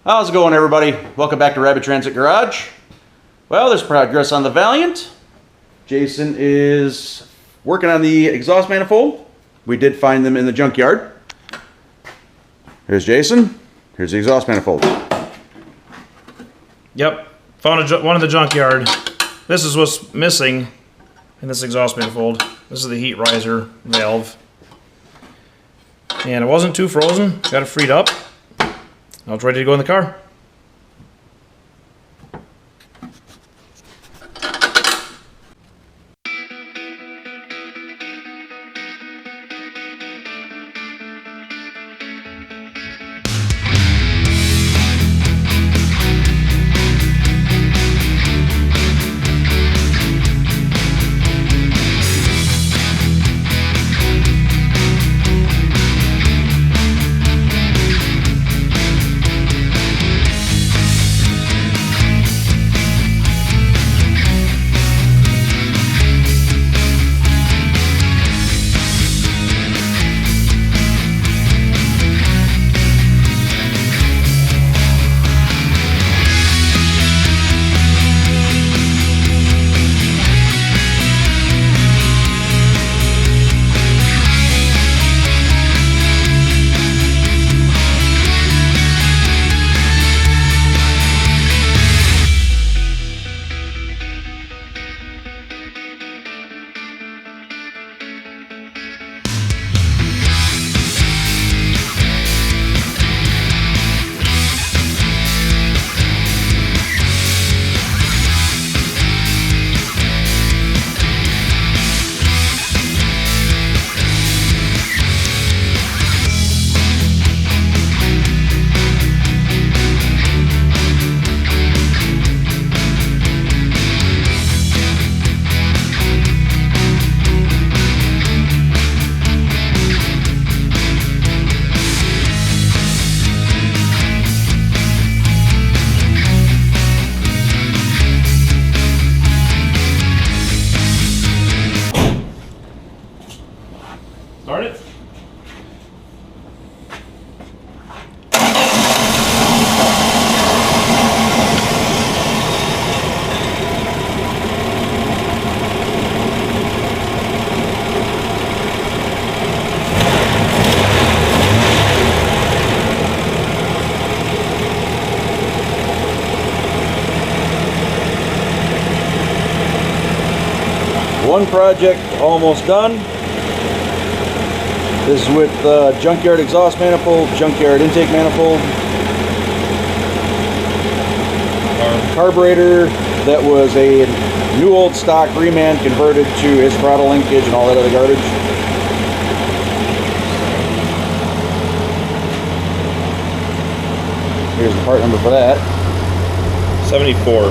How's it going, everybody? Welcome back to Rabbit Transit Garage. Well, there's progress on the Valiant. Jason is working on the exhaust manifold. We did find them in the junkyard. Here's Jason. Here's the exhaust manifold. Yep, found one in the junkyard. This is what's missing in this exhaust manifold. This is the heat riser valve. And it wasn't too frozen, got it freed up. Now it's ready to go in the car. Start it. One project almost done. This is with junkyard exhaust manifold, junkyard intake manifold, carburetor that was a new old stock reman converted to his throttle linkage and all that other garbage. Here's the part number for that. 74.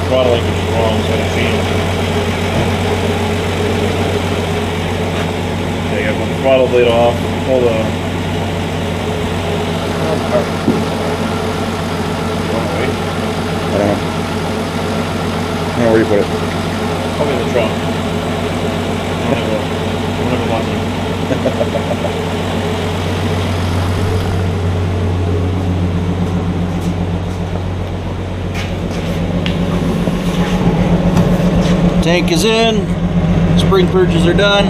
Throttle linkage is wrong, so I changed. I got my throttle blade off. Hold on. I don't know. I don't know where you put it. Probably in the trunk. I'm never lucky. Tank is in. Spring purges are done.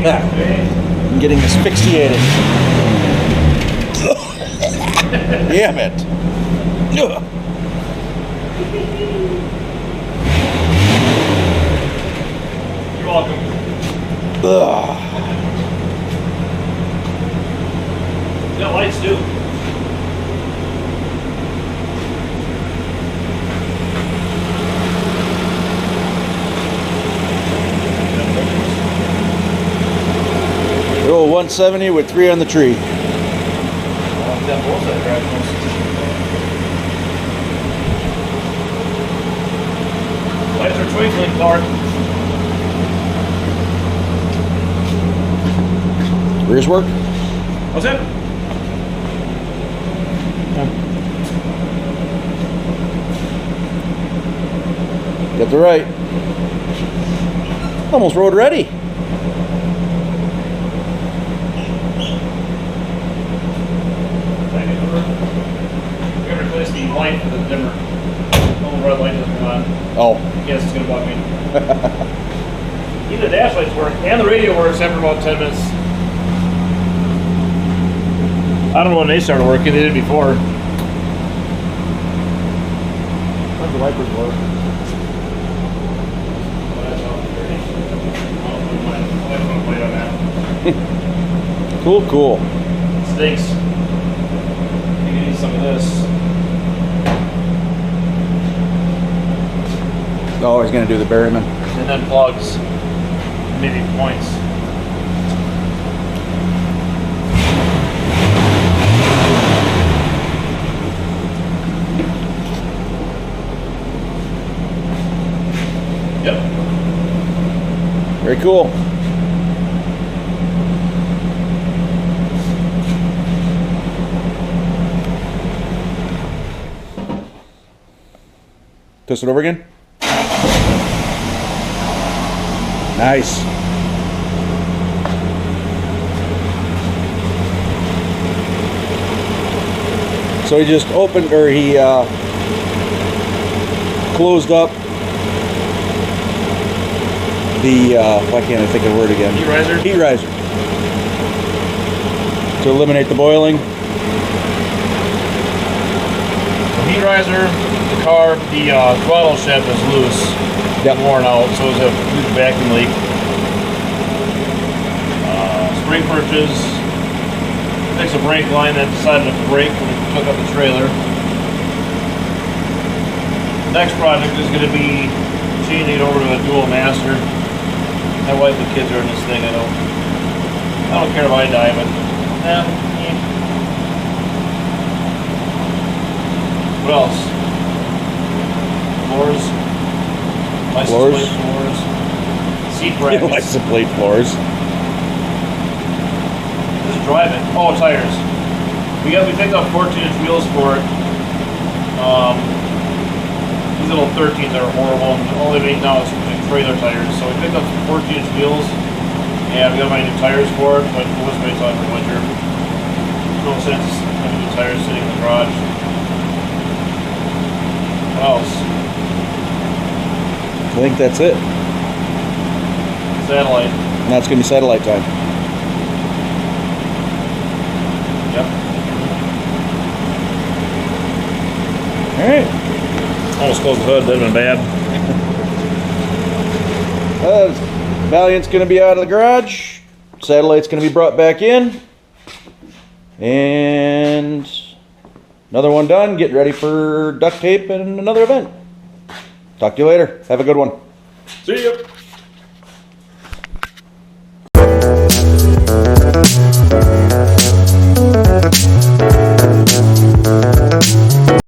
I'm getting asphyxiated. Damn it. You're welcome. You got lights too. Roll 170 with 3 on the tree. Lights are twinkling, Clark. Rears work? What's that? Got the right. Almost road ready. that's the light for the dimmer. The red light doesn't come on. Oh. Yes, it's gonna bug me. Even the dash lights work, and the radio works after about 10 minutes. I don't know when they started working, they did before. The wipers work. Cool, cool. Stinks. You need some of this. Oh, he's gonna do the Berryman. And then plugs. Maybe points. Yep. Very cool. Twist it over again. Nice. So he just opened, or he closed up the, why can't I think of the word again? Heat riser? Heat riser. To eliminate the boiling. The heat riser, the carb, the throttle shaft is loose. Yep. Worn out, so it's a huge vacuum leak. Spring purchase. Fix a brake line that decided to break when we took up the trailer. Next project is going to be changing it over to a dual master. My wife and kids are in this thing. I don't care if I die, but What else? Floors. License plate floors. Seat brackets. License plate floors. Just drive it. Oh, tires. We picked up 14-inch wheels for it. These little 13s are horrible, and all they make now is trailer tires. So we picked up 14-inch wheels, and we got my new tires for it, but we'll just wait till after winter. No sense having new tires sitting in the garage. What else? I think that's it. Satellite. Now it's going to be satellite time. Yep. Alright. Almost closed the hood, that'd have been bad. Valiant's going to be out of the garage. Satellite's going to be brought back in. And another one done. Getting ready for duct tape and another event. Talk to you later. Have a good one. See ya.